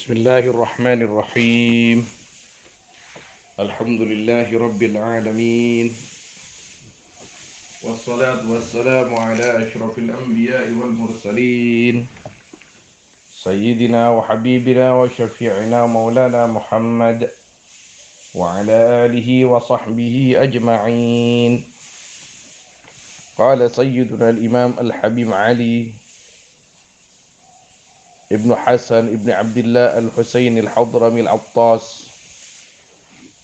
Bismillahirrahmanirrahim. Alhamdulillahirabbil alamin. Wassalatu wassalamu ala asyrafil anbiya'i wal mursalin. Sayyidina wa habibina wa syafi'ina maulana Muhammad wa ala alihi wa sahbihi ajma'in. Qala sayyiduna al-imam al-habib Ali Ibnu Hasan Ibnu Abdullah Al-Husain Al-Hadrami Al-Attas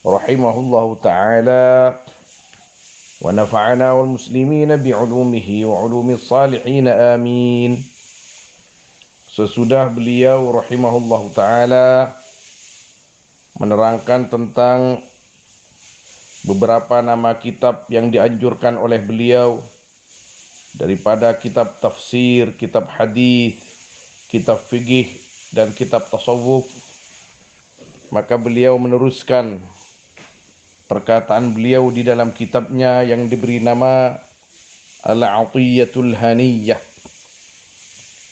rahimahullahu ta'ala wa nafa'ana wal muslimina bi'ulumihi wa ulumis salihin amin. Sesudah beliau rahimahullahu ta'ala menerangkan tentang beberapa nama kitab yang dianjurkan oleh beliau daripada kitab tafsir, kitab hadis, kitab fikih dan kitab tasawuf, maka beliau meneruskan perkataan beliau di dalam kitabnya yang diberi nama Al-Atiyatul Haniyah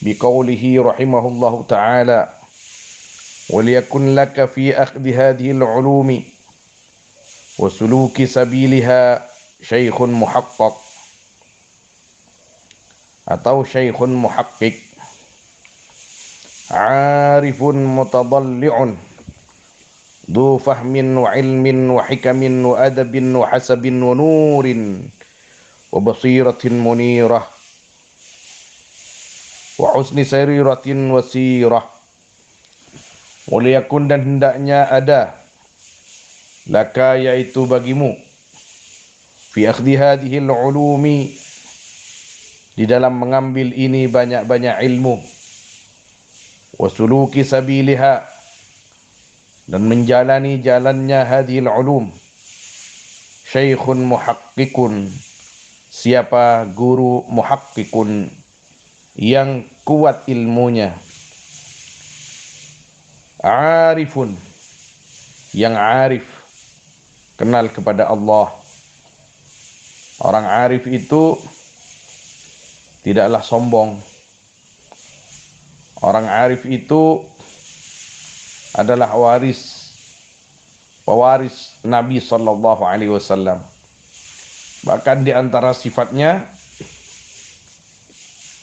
biqaulihi rahimahullahu ta'ala waliyakun laka fi akhdi hadhihi al-ulumi wa suluki sabiliha syaikhun muhaqqaq atau syaikhun muhaqqiq arifun mutadalli'un du fahmin wa ilmin wa hikamin wa adabin wa hasabin wa nurin wa basiratin munirah wa husni sariratin wa sirah. Waliyakun, dan hendaknya ada, laka yaitu bagimu, fi akhdhi hadhihi al-ulumi, di dalam mengambil ini banyak-banyak ilmu, wasuluki sabiliha, dan menjalani jalannya hadhil ulum, syaikhun muhaqqiqun, siapa guru muhaqqiqun yang kuat ilmunya, arifun yang arif, kenal kepada Allah. Orang arif itu tidaklah sombong. Orang arif itu adalah pewaris Nabi sallallahu alaihi wasallam. Bahkan di antara sifatnya,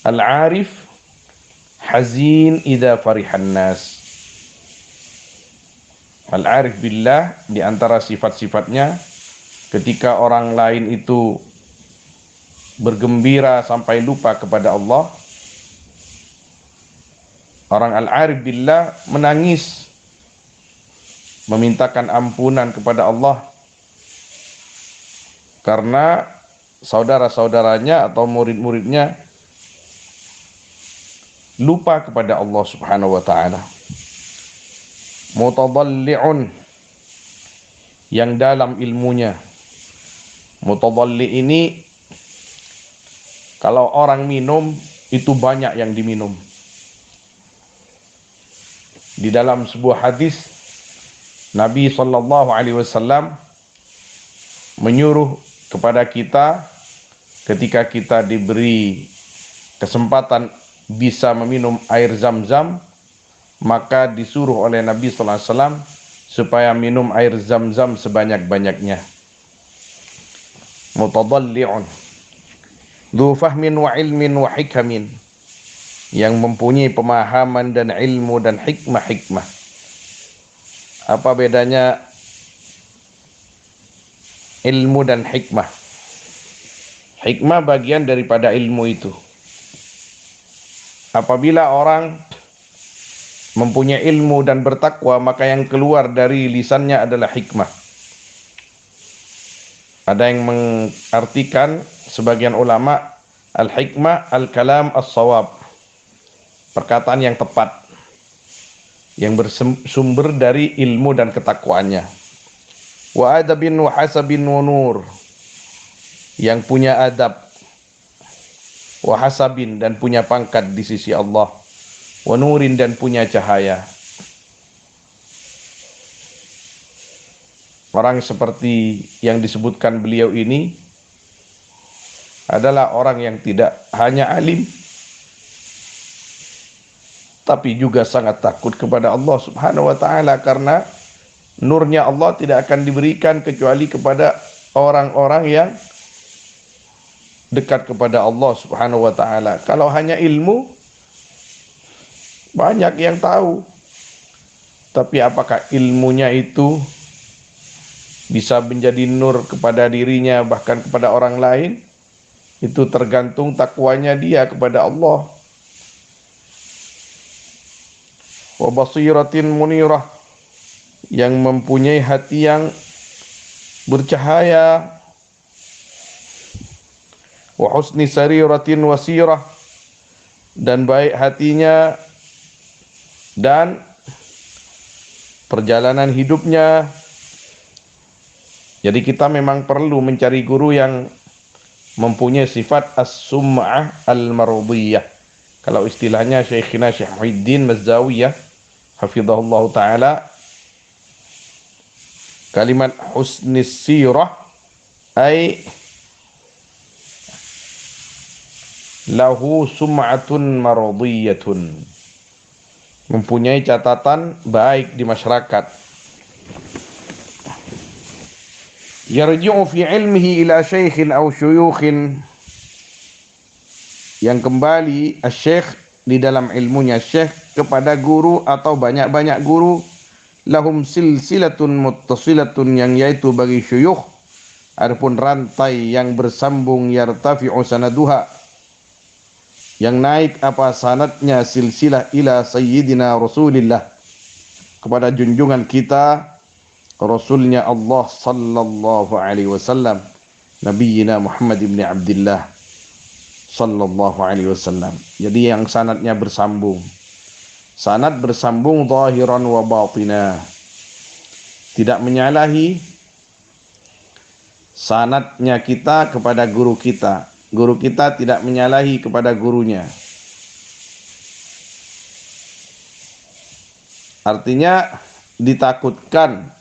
al-arif hazin idza farihan nas. Al-arif billah, di antara sifat-sifatnya, ketika orang lain itu bergembira sampai lupa kepada Allah, orang al-arif billah menangis, memintakan ampunan kepada Allah karena saudara-saudaranya atau murid-muridnya lupa kepada Allah Subhanahu wa ta'ala. Mutadalli'un, yang dalam ilmunya. Mutadalli' ini, kalau orang minum itu banyak yang diminum. Di dalam sebuah hadis, Nabi sallallahu alaihi wasallam menyuruh kepada kita, ketika kita diberi kesempatan bisa meminum air Zam-Zam, maka disuruh oleh Nabi sallallahu alaihi wasallam supaya minum air Zam-Zam sebanyak-banyaknya. Mutadalli'un dzu fahmin wa ilmin wa hikamin, yang mempunyai pemahaman dan ilmu dan hikmah-hikmah. Apa bedanya ilmu dan hikmah? Hikmah bagian daripada ilmu itu. Apabila orang mempunyai ilmu dan bertakwa, maka yang keluar dari lisannya adalah hikmah. Ada yang mengartikan, sebagian ulama, al-hikmah al-kalam as-sawab, perkataan yang tepat, yang bersumber dari ilmu dan ketakwaannya. Wa adabin wa hasabin wa nur, yang punya adab, wa hasabin, dan punya pangkat di sisi Allah, wa nurin, dan punya cahaya. Orang seperti yang disebutkan beliau ini adalah orang yang tidak hanya alim, tapi juga sangat takut kepada Allah Subhanahu wa taala, karena nurnya Allah tidak akan diberikan kecuali kepada orang-orang yang dekat kepada Allah Subhanahu wa taala. Kalau hanya ilmu, banyak yang tahu, tapi apakah ilmunya itu bisa menjadi nur kepada dirinya bahkan kepada orang lain? Itu tergantung takwanya dia kepada Allah. Wa basiratin munirah, yang mempunyai hati yang bercahaya. Wa husni sariratin wasirah, dan baik hatinya dan perjalanan hidupnya. Jadi kita memang perlu mencari guru yang mempunyai sifat as-sum'ah al-marudiyah. Kalau istilahnya Syekhina Syekh Muhyiddin Mazdawiyah hafizahullah ta'ala, kalimat husnis sirah ay lahu sum'atun marudiyatun, mempunyai catatan baik di masyarakat. Yarji'u fi ilmihi ila syaikhin aw syuyukhin, yang kembali asy-syekh di dalam ilmunya syekh kepada guru atau banyak-banyak guru. Lahum silsilatun muttasilatun, yang yaitu bagi syuyukh adapun rantai yang bersambung, yartafi'u sanaduha, yang naik apa sanadnya, silsilah ila sayyidina Rasulillah, kepada junjungan kita Rasulnya Allah sallallahu alaihi wasallam, Nabiyina Muhammad ibn Abdullah sallallahu alaihi wasallam. Jadi yang sanadnya bersambung. Sanad bersambung zahiran wa batina. Tidak menyalahi sanadnya kita kepada guru kita. Guru kita tidak menyalahi kepada gurunya. Artinya ditakutkan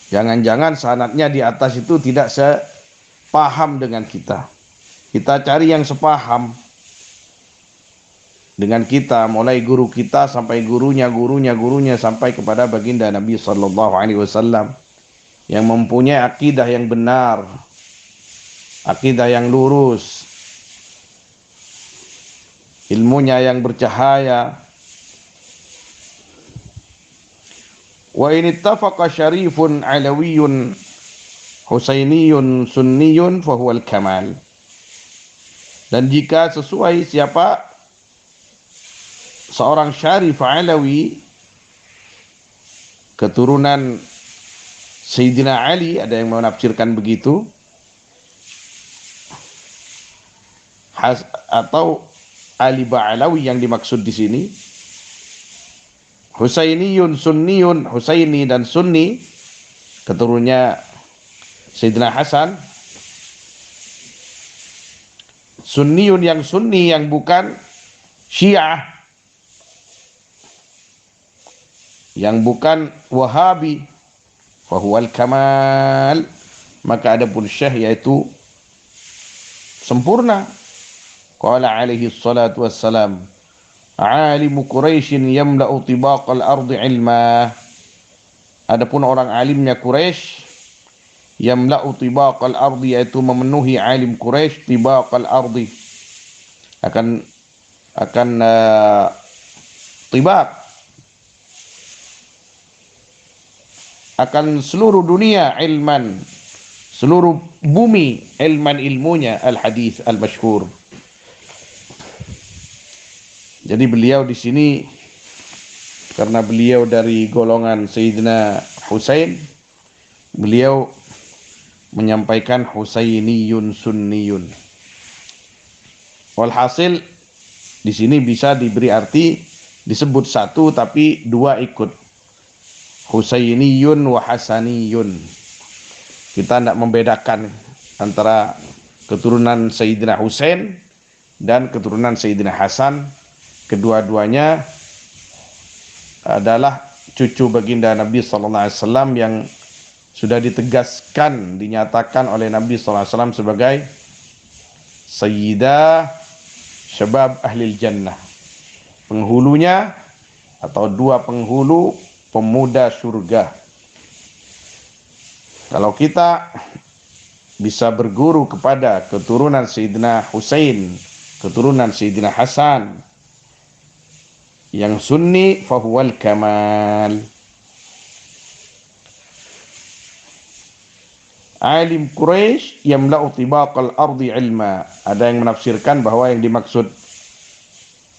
jangan-jangan sanadnya di atas itu tidak sepaham dengan kita. Kita cari yang sepaham dengan kita, mulai guru kita sampai gurunya sampai kepada baginda Nabi sallallahu alaihi wasallam, yang mempunyai akidah yang benar, akidah yang lurus, ilmunya yang bercahaya. Wa in ittafaqa syarifun alawiyyun husainiyun sunniyun fahuwal kamal. Dan jika sesuai siapa seorang syarif alawi keturunan Sayyidina Ali, ada yang menafsirkan begitu, atau Ali Ba'alawi yang dimaksud di sini, Husainiyun Sunniyun, Husaini dan Sunni, keturunannya Sayyidina Hasan. Sunniyun yang Sunni, yang bukan Syiah, yang bukan Wahabi, fahuwal kamal, maka adapun Syekh yaitu sempurna. Qala alaihi salatu wassalam, alimu Quraisyin yamla'u tibaqal ardi ilma. Adapun orang alimnya Quraisy, yamla'u tibaqal ardi, yaitu memenuhi alim Quraisy tibaqal ardi, akan tibaq, akan seluruh dunia ilman, seluruh bumi ilman, ilmunya al-hadis al-masyhur. Jadi beliau di sini karena beliau dari golongan Sayyidina Husain, beliau menyampaikan Husainiyun Sunniyun. Walhasil di sini bisa diberi arti disebut satu tapi dua ikut, Husainiyun wa Hasaniyun. Kita tidak membedakan antara keturunan Sayyidina Husain dan keturunan Sayyidina Hasan. Kedua-duanya adalah cucu baginda Nabi sallallahu alaihi wasallam yang sudah ditegaskan, dinyatakan oleh Nabi sallallahu alaihi wasallam sebagai sayyidah syabab ahlil jannah, penghulunya atau dua penghulu pemuda surga. Kalau kita bisa berguru kepada keturunan Sayyidina Husain, keturunan Sayyidina Hasan yang sunni, fahuwal kamal. Alim Quraisy yamla'u tibaqal ardi ilma. Ada yang menafsirkan bahwa yang dimaksud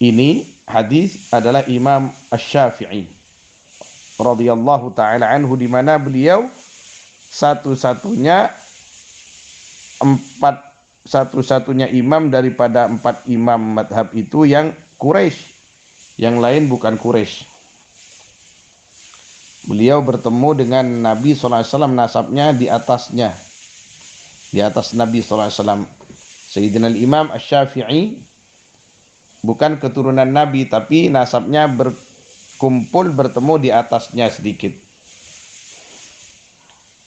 ini hadis adalah Imam Asy-Syafi'i radhiyallahu taala anhu, di mana beliau satu-satunya imam daripada 4 imam madhab itu yang Quraisy, yang lain bukan Quraisy. Beliau bertemu dengan Nabi SAW, nasabnya di atasnya, di atas Nabi SAW. Sayyidina Imam Asy-Syafi'i bukan keturunan Nabi, tapi nasabnya berkumpul bertemu di atasnya sedikit,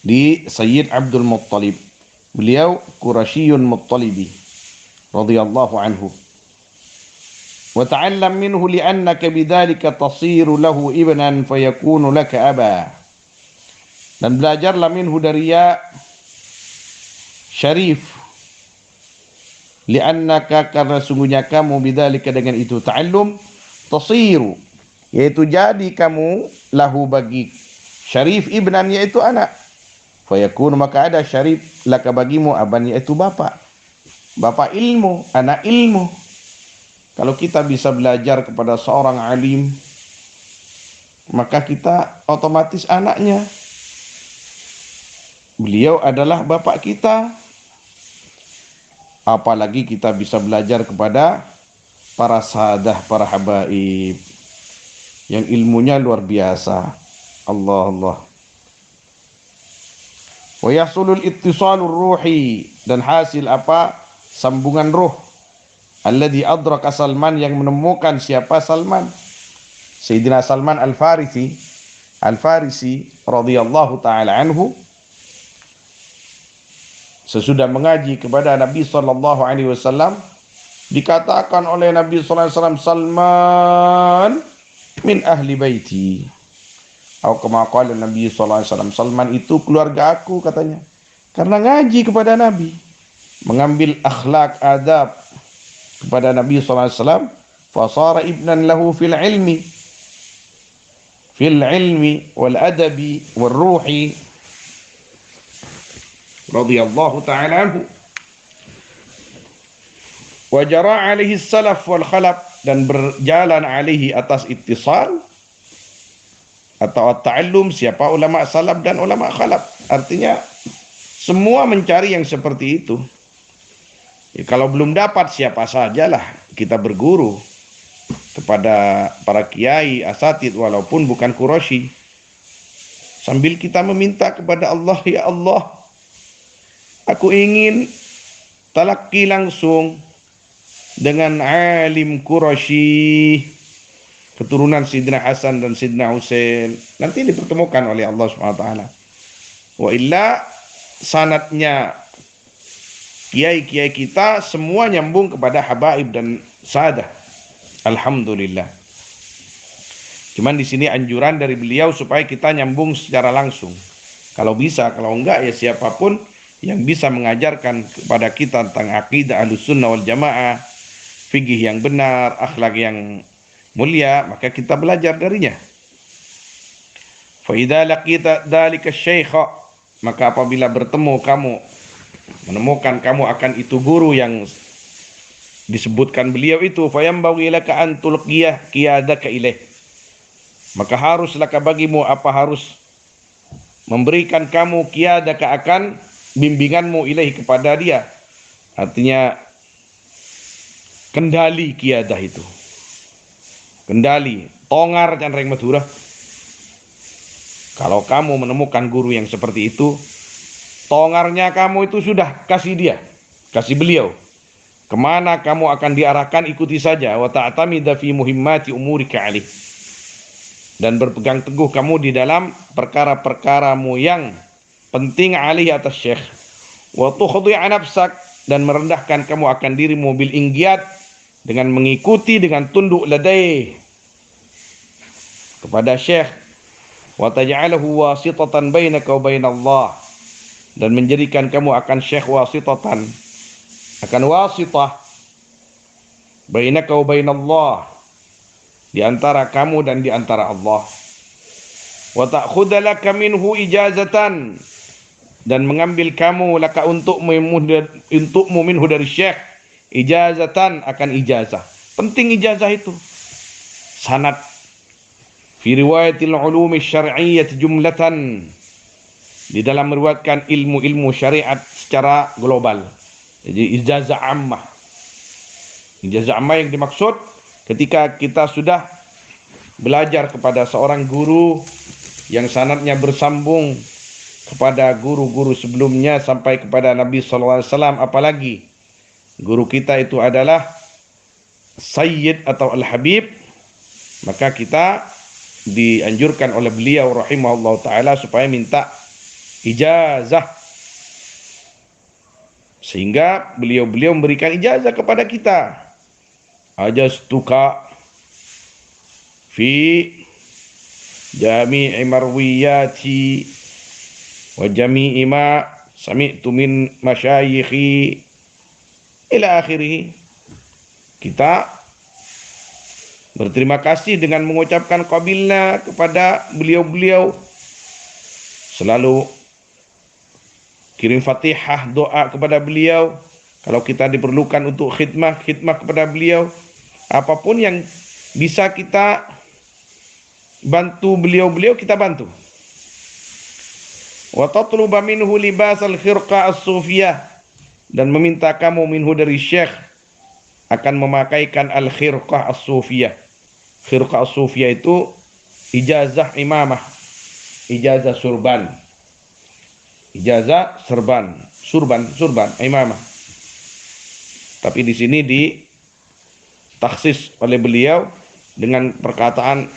di Sayyid Abdul Muttalib. Beliau Quraisyun Muttalibi radhiyallahu anhu. Wa ta'allam minhu li'annaka bidzalika tasiru lahu ibnan fayakunu laka aba. Dan belajarlah minhu dari ya Syarif, li'annaka, karena sungguhnya kamu, bidzalika dengan itu, ta'allum, tasiru, yaitu jadi kamu, lahu bagi Syarif, ibnan yaitu anak, fayakunu maka ada Syarif, laka bagimu, aban yaitu bapak, bapak ilmu, anak ilmu. Kalau kita bisa belajar kepada seorang alim, maka kita otomatis anaknya. Beliau adalah bapak kita. Apalagi kita bisa belajar kepada para sahadah, para habaib yang ilmunya luar biasa. Allah. Wa yahsulul ittisalur ruhi, dan hasil apa? Sambungan ruh. Alladhi adraka Salman, yang menemukan siapa Salman? Sayyidina Salman Al-Farisi radhiyallahu taala anhu, sesudah mengaji kepada Nabi sallallahu alaihi wasallam, dikatakan oleh Nabi sallallahu alaihi wasallam, Salman min ahli baiti. Atau kama qala Nabi sallallahu alaihi wasallam, Salman itu keluarga aku, katanya. Karena ngaji kepada Nabi, mengambil akhlak adab kepada Nabi sallallahu alaihi wasallam, fasara ibnan lahu fil ilmi wal adabi wal ruhi radhiyallahu ta'ala anhu. Wa jara alaihi salaf wal khalaf, dan berjalan alaihi atas ittisal atau ta'allum siapa ulama salaf dan ulama khalaf. Artinya semua mencari yang seperti itu. Ya, kalau belum dapat, siapa sajalah kita berguru kepada para kiai, asatid, walaupun bukan Quraisy, sambil kita meminta kepada Allah, ya Allah, aku ingin talaqi langsung dengan alim Quraisy, keturunan Sayyidina Hasan dan Sayyidina Husain, nanti dipertemukan oleh Allah SWT. Wa illa sanadnya kiai-kiai kita semua nyambung kepada habaib dan sadah. Alhamdulillah. Cuman di sini anjuran dari beliau supaya kita nyambung secara langsung. Kalau bisa, kalau enggak ya siapapun yang bisa mengajarkan kepada kita tentang akidah Ahlussunnah wal Jamaah, fikih yang benar, akhlak yang mulia, maka kita belajar darinya. Fa idza laqita dzalika syaikha, maka apabila bertemu kamu, menemukan kamu akan itu guru yang disebutkan beliau itu, fayambaghi laka an tulqiyah qiyadaka ilaih, maka haruslah bagimu harus memberikan kamu qiyadaka akan bimbinganmu ilaih kepada dia. Artinya kendali qiyadah itu, kendali tongar dan reng madura. Kalau kamu menemukan guru yang seperti itu, tongarnya kamu itu sudah kasih dia, kasih beliau. Kemana kamu akan diarahkan, ikuti saja. Wa ta'tamida fi muhimmati umurika alih, dan berpegang teguh kamu di dalam perkara-perkaramu yang penting alih atas syekh. Wa tukhdi'a nafsak, dan merendahkan kamu akan dirimu bil inggiyat dengan mengikuti, dengan tunduk ladaih kepada syekh, wa taj'alahu wasitatan bainaka wa bainallah, dan menjadikan kamu akan syekh wasitatan, akan wasitah bainaka wa bainallah, di antara kamu dan di antara Allah. Wa ta'khudha laka minhu ijazatan, dan mengambil kamu laka untukmu minhu dari syekh, ijazatan, akan ijazah. Penting ijazah itu. Sanad fi riwayatil ulumi syar'iyyah jumlatan, di dalam meriwayatkan ilmu-ilmu syariat secara global. Jadi ijazah ammah. Ijazah ammah yang dimaksud ketika kita sudah belajar kepada seorang guru yang sanadnya bersambung kepada guru-guru sebelumnya sampai kepada Nabi sallallahu alaihi wasallam, apalagi guru kita itu adalah Sayyid atau Al-Habib, maka kita dianjurkan oleh beliau rahimahullah ta'ala supaya minta ijazah, sehingga beliau memberikan ijazah kepada kita. Ajastuka fi jami'i marwiyati wa jami'i ma sami'tu min masyayikhi ila akhirih. Kita berterima kasih dengan mengucapkan qabilna kepada beliau-beliau, selalu kirim Fatihah, doa kepada beliau. Kalau kita diperlukan untuk khidmah kepada beliau, apapun yang bisa kita bantu beliau-beliau, kita bantu. Wa tatluba minhu libasal khirqa as-sufiyah, dan meminta kamu minhu dari syekh akan memakaikan al-khirqah as-sufiyah. Khirqah as-sufiyah itu ijazah imamah, ijazah surban. Ijazah surban imamah. Tapi di sini ditaksis oleh beliau dengan perkataan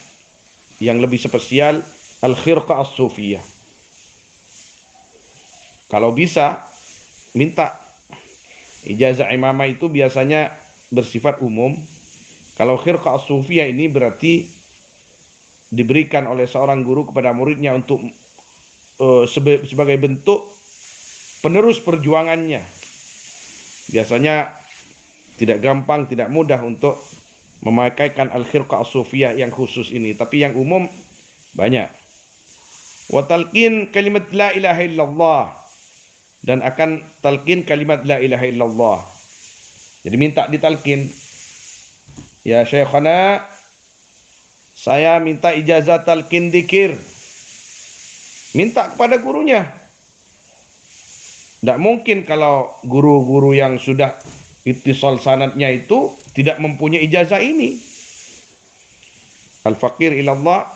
yang lebih spesial, al-khirqah as-sufiyah. Kalau bisa minta. Ijazah imamah itu biasanya bersifat umum. Kalau khirqah as-sufiyah ini berarti diberikan oleh seorang guru kepada muridnya untuk sebagai bentuk penerus perjuangannya. Biasanya tidak gampang, tidak mudah untuk memakaikan al-khirqah as-sufiyah yang khusus ini, tapi yang umum banyak. Wa talqin kalimat la ilaha illallah, dan akan talqin kalimat la ilaha illallah. Jadi minta ditalqin. Ya syekhana, saya minta ijazah talqin dzikir. Minta kepada gurunya. Tidak mungkin kalau guru-guru yang sudah ittisal sanadnya itu tidak mempunyai ijazah ini. Al-faqir ilallah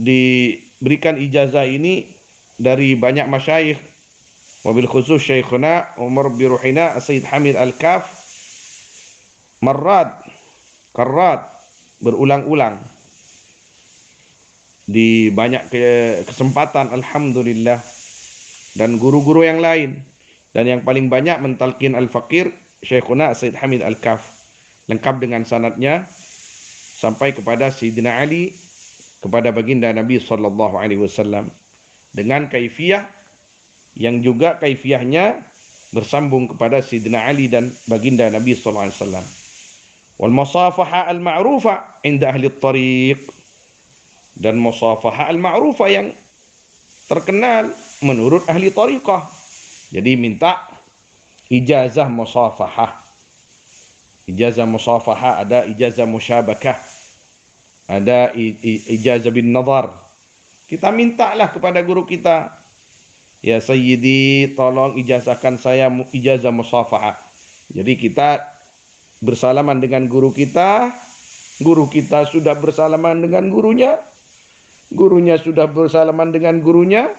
diberikan ijazah ini dari banyak masyayikh, wabil khusus syekhuna Umar Biruhina Sayyid Hamid Al-Kaf, karat berulang-ulang di banyak kesempatan, alhamdulillah, dan guru-guru yang lain. Dan yang paling banyak mentalkin al-faqir syekhuna Sayyid Hamid Al-Kaf, lengkap dengan sanadnya sampai kepada Sayyidina Ali, kepada baginda Nabi sallallahu alaihi wasallam, dengan kaifiyah yang juga kaifiyahnya bersambung kepada Sayyidina Ali dan baginda Nabi sallallahu alaihi wasallam. Wal musafaha al-ma'rufa inda ahli at-tariq, dan musafaha al-ma'rufa yang terkenal menurut ahli tariqah. Jadi minta ijazah musafahah. Ijazah musafahah, ada ijazah musyabakah, ada ijazah bin nazar. Kita mintalah kepada guru kita, ya Sayyidi, tolong ijazahkan saya ijazah musafahah. Jadi kita bersalaman dengan guru kita sudah bersalaman dengan gurunya sudah bersalaman dengan gurunya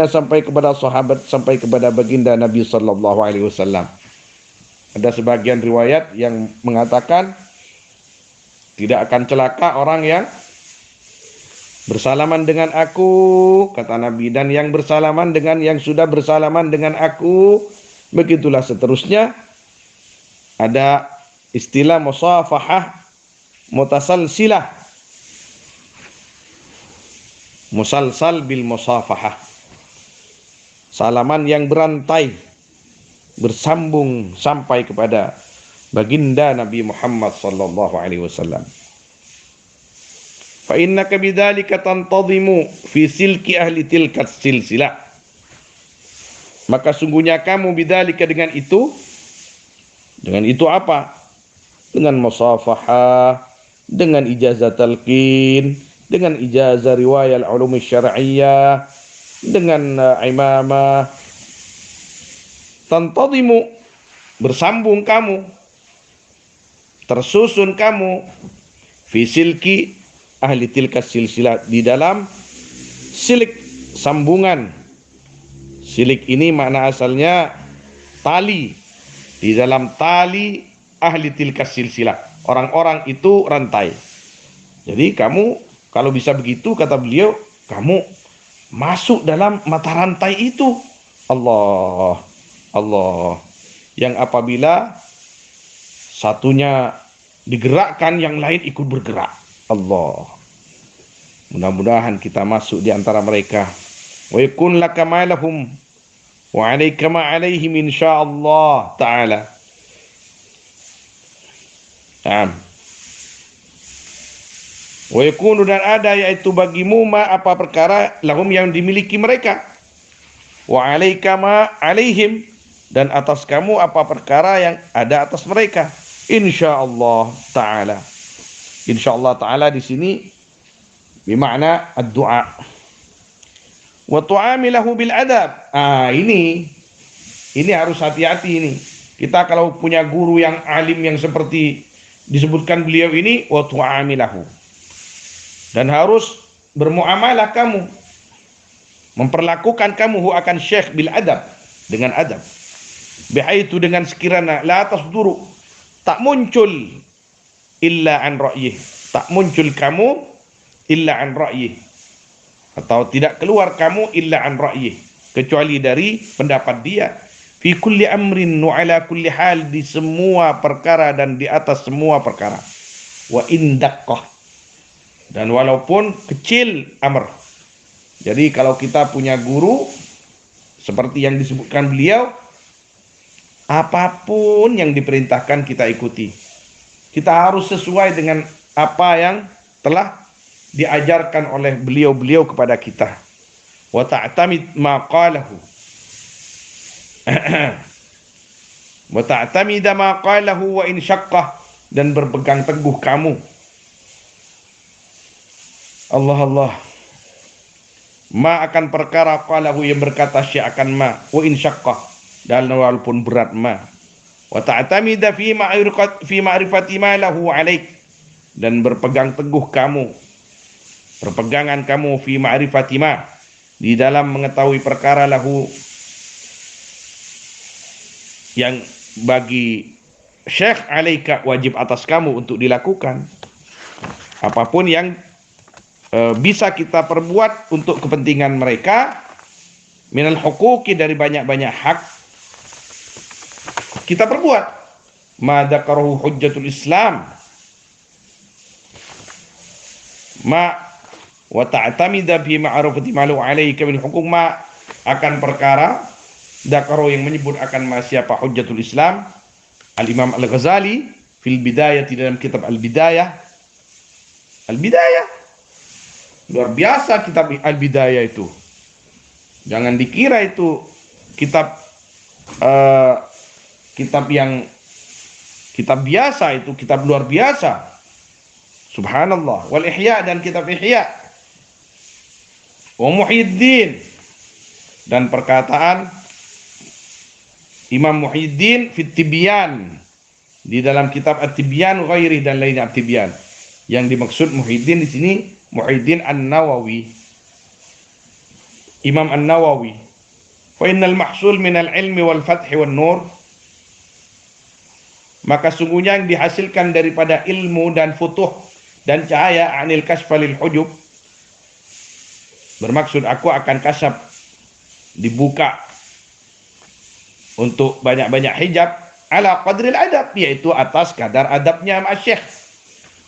sampai kepada sahabat, sampai kepada baginda Nabi sallallahu alaihi wasallam. Ada sebagian riwayat yang mengatakan tidak akan celaka orang yang bersalaman dengan aku, kata Nabi, dan yang bersalaman dengan yang sudah bersalaman dengan aku, begitulah seterusnya Ada istilah musafahah mutasalsilah, musalsal bil musafahah, salaman yang berantai, bersambung sampai kepada baginda Nabi Muhammad sallallahu alaihi wasallam. Fa innaka bidzalika tantadhimu fi silki ahli tilka silsilah. Maka sungguhnya kamu bidzalika dengan itu apa? Dengan musafahah, dengan ijazah talqin, dengan ijazah riwayat ulum syar'iyyah, dengan imamah, tantadhimu, bersambung kamu, tersusun kamu, fi silki ahli tilka silsilah, di dalam silik sambungan. Silik ini makna asalnya tali, di dalam tali ahli tilka silsilah, orang-orang itu rantai. Jadi kamu kalau bisa begitu, kata beliau, kamu masuk dalam mata rantai itu. Allah, Allah, yang apabila satunya digerakkan, yang lain ikut bergerak. Allah, mudah-mudahan kita masuk di antara mereka. Wa yakun laka ma lahum wa 'alaika ma 'alaihim insyaallah taala. Wa yakunu, dan ada yaitu bagimu ma apa perkara lahum yang dimiliki mereka, wa 'alaika ma 'alaihim, dan atas kamu apa perkara yang ada atas mereka, insyaallah taala. Insyaallah taala di sini bermakna ad-du'a. Wa tu'amilahu bil adab. Ini harus hati-hati ini. Kita kalau punya guru yang alim yang seperti disebutkan beliau ini, wa tu'amilahu, dan harus bermuamalah kamu, memperlakukan kamu akan syekh bil adab, dengan adab. Bihaitu, dengan sekiranya la tasduru, tak muncul illa an ra'yih, tak muncul kamu illa an ra'yih, atau tidak keluar kamu illa an ra'yih, kecuali dari pendapat dia, fi kulli amrin wa ala kulli hal, di semua perkara dan di atas semua perkara, wa indaqqah, dan walaupun kecil amr. Jadi kalau kita punya guru seperti yang disebutkan beliau, apapun yang diperintahkan kita ikuti. Kita harus sesuai dengan apa yang telah diajarkan oleh beliau-beliau kepada kita. Wa ta'tamid ma qalahu. Wa ta'tamid ma qalahu wa in syaqqah, dan berpegang teguh kamu. Allah, Allah. Ma akan perkara qalahu, yang berkata syai' akan ma, wa in syaqqah, dan walaupun berat ma. Wa ta'tamida fi ma'rifati ma lahu 'alaik, dan berpegang teguh kamu, perpegangan kamu fi ma'rifati ma, di dalam mengetahui perkara lahu, yang bagi syekh, 'alaika, wajib atas kamu untuk dilakukan. Apapun yang bisa kita perbuat untuk kepentingan mereka, minal huquqi, dari banyak-banyak hak, kita perbuat. Ma dzakarahu hujjatul Islam, ma wa ta'tamida fi ma'rifati ma lahu 'alaika min huquq, ma akan perkara dzakarahu, yang menyebut akan ma siapa hujjatul Islam, Al-Imam Al-Ghazali fil bidayah, dalam kitab Al-Bidayah. Al-Bidayah luar biasa, kitab Al-Bidayah itu. Jangan dikira itu kitab kitab biasa, itu kitab luar biasa. Subhanallah. Wal Ihya, dan kitab Ihya. Wa Muhyiddin, dan perkataan Imam Muhyiddin fit Tibyan, di dalam kitab At-Tibyan ghairi, dan lainnya At-Tibyan. Yang dimaksud Muhyiddin di sini Muhyiddin An-Nawawi, Imam An-Nawawi. Fa innal mahsul minal ilmi wal fathi wan nur, maka sungguhnya yang dihasilkan daripada ilmu dan futuh dan cahaya, anil kasfalil hujub, bermaksud aku akan kasab, dibuka untuk banyak-banyak hijab, ala qadril adab, yaitu atas kadar adabnya sama syekh.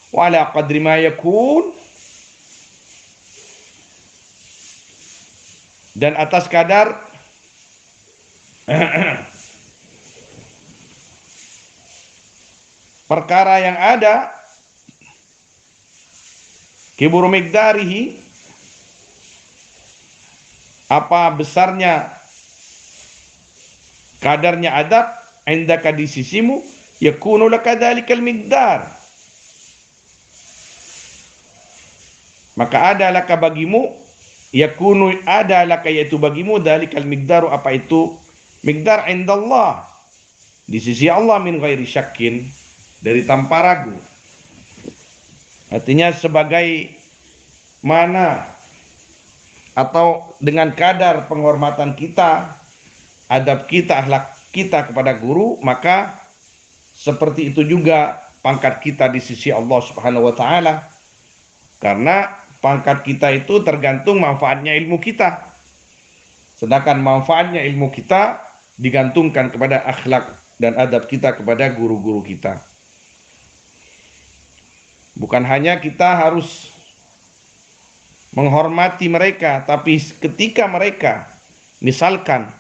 Wa ala qadri ma yakun, dan atas kadar perkara yang ada, kibur miqdarihi, apa besarnya kadarnya adab, indaka di sisimu, yakunu laka dhalikal miqdar, maka ada laka bagimu, yakunu ada laka yaitu bagimu, dhalikal miqdaru, apa itu miqdar, indallah, di sisi Allah, min ghairi syakkin, dari tanpa ragu. Artinya sebagai mana atau dengan kadar penghormatan kita, adab kita, akhlak kita kepada guru, maka seperti itu juga pangkat kita di sisi Allah Subhanahu wa taala. Karena pangkat kita itu tergantung manfaatnya ilmu kita. Sedangkan manfaatnya ilmu kita digantungkan kepada akhlak dan adab kita kepada guru-guru kita. Bukan hanya kita harus menghormati mereka, tapi ketika mereka misalkan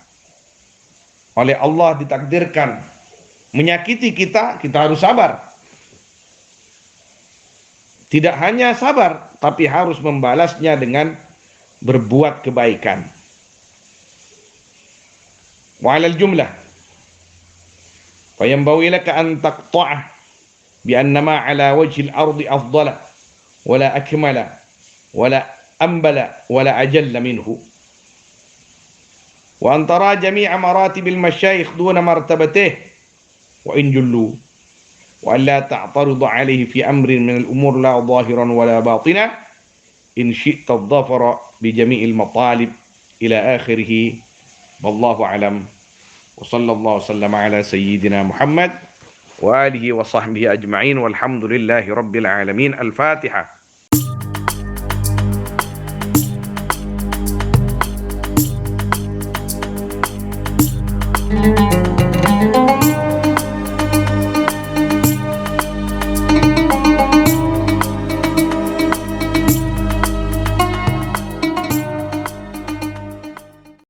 oleh Allah ditakdirkan menyakiti kita, kita harus sabar. Tidak hanya sabar, tapi harus membalasnya dengan berbuat kebaikan. Wa 'alal jumlah fa yanbaghi laka an taqta'ah بأن ما على وجه الأرض أفضل ولا أكمل ولا أنبل ولا أجل منه، وأن ترى جميع مراتب المشايخ دون مرتبته وإن جلوا، وأن لا تعترض عليه في أمر من الأمور لا ظاهرا ولا باطنا إن شئت الظفر بجميع المطالب إلى آخره. والله أعلم، وصلى الله وسلم على سيدنا محمد وآله وصحبه أجمعين، والحمد لله رب العالمين. الفاتحة.